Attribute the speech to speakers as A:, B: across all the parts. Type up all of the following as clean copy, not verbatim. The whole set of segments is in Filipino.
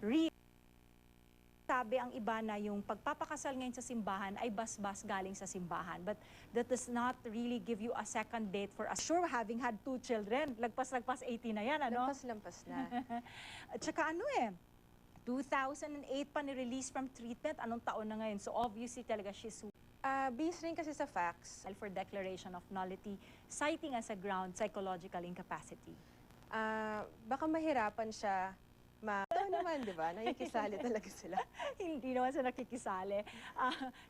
A: real. Sabi ang iba na yung pagpapakasal ngayon sa simbahan ay bas-bas galing sa simbahan. But that does not really give you a second date for us. Sure, having had 2 children, lagpas-lagpas 80 na yan, ano?
B: Lampas-lampas na.
A: At saka 2008 pa ni-release from treatment. Anong taon na ngayon? So obviously talaga she's
B: Based rin kasi sa facts,
A: for declaration of nullity, citing as a ground psychological incapacity.
B: baka mahirapan siya ito naman, di ba? Nakikisali talaga sila.
A: Hindi naman sa nakikisali.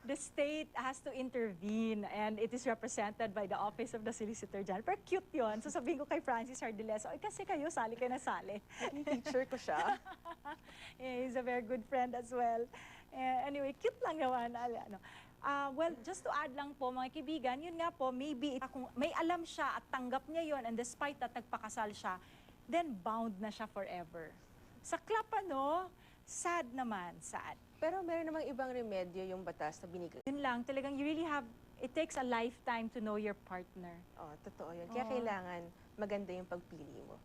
A: The state has to intervene and it is represented by the Office of the Solicitor General. Pero cute yun. So sabihin ko kay Francis Ardiles, "Oy, kasi kayo, sali kayo na sali."
B: Yung teacher ko siya.
A: Yeah, he's a very good friend as well. Anyway, cute lang naman. Well, just to add lang po, mga kaibigan, yun nga po, maybe kung may alam siya at tanggap niya yun, and despite that nagpakasal siya, then bound na siya forever. Sa club, sad naman, sad.
B: Pero meron namang ibang remedyo yung batas na binigay.
A: Yun lang, talagang you really have, it takes a lifetime to know your partner.
B: Oh, totoo yun. Kaya kailangan maganda yung pagpili mo.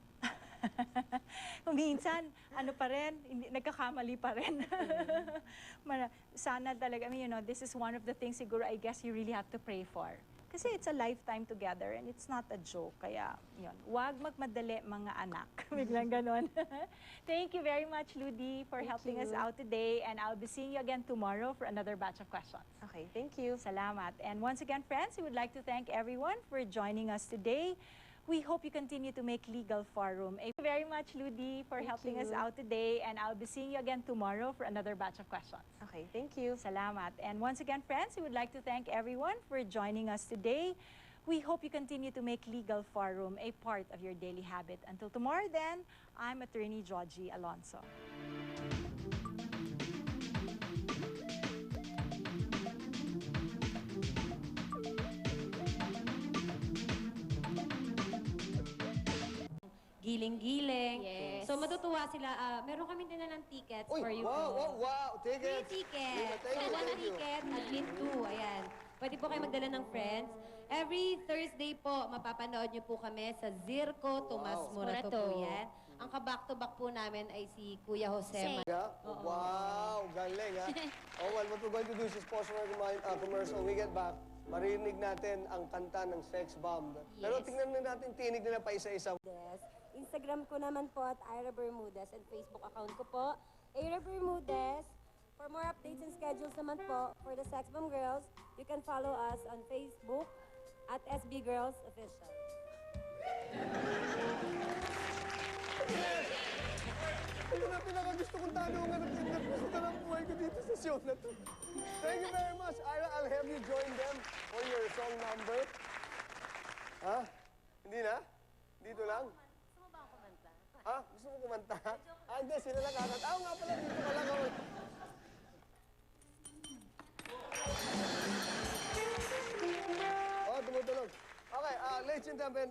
A: Kung minsan, pa rin, nagkakamali pa rin. Sana talaga, this is one of the things siguro I guess you really have to pray for. Kasi it's a lifetime together and it's not a joke. Kaya, yun, wag magmadali mga anak. Biglang ganon. Thank you very much, Ludi, for helping us out today. And I'll be seeing you again tomorrow for another batch of questions.
B: Okay, thank you.
A: Salamat. And once again, friends, we would like to thank everyone for joining us today. We hope you continue to make Legal Forum. Thank you very much, Ludi, for helping us out today. And I'll be seeing you again tomorrow for another batch of questions.
B: Okay, thank you.
A: Salamat. And once again, friends, we would like to thank everyone for joining us today. We hope you continue to make Legal Forum a part of your daily habit. Until tomorrow then, I'm Attorney Georgie Alonso.
C: Giling-giling.
D: Yes.
C: So matutuwa sila. Meron kami din ng tickets
E: Uy,
C: for you
E: wow,
C: po.
E: wow, wow,
C: Free
E: tickets.
C: ticket.
E: Thank
C: So,
E: you,
C: one
E: thank you.
C: ticket, admit two. Ayan. Pwede po kayo magdala ng friends. Every Thursday po, mapapanood niyo po kami sa Zirco Tomas Morato po
D: Morato.
C: yan. Ang kaback-to-back po namin ay si Kuya Jose.
E: Yeah? Wow, galing ha. Oh, well, what we're going to do is pause our commercial. When we get back, marinig natin ang kanta ng Sex Bomb. Pero tingnan na natin, tinig nila pa isa-isa.
F: Instagram ko naman po at Ira Bermudez and Facebook account ko po, Ira Bermudez. For more updates and schedules naman po for the Sex Bomb Girls, you can follow us on Facebook at SB Girls Official.
E: Ito na pinakagusto kong tanungan at gusto ng buhay ko dito sa show na to. Thank you very much, Ira. I'll have you join them for your song number. Ha? Hindi na? Dito lang? Gusto mo ba kumanta? Ha? Gusto mo kumanta? Hindi, sila lang kakanta. Nga pala, dito ka lang ako. Tumutulog. Okay, ladies and gentlemen,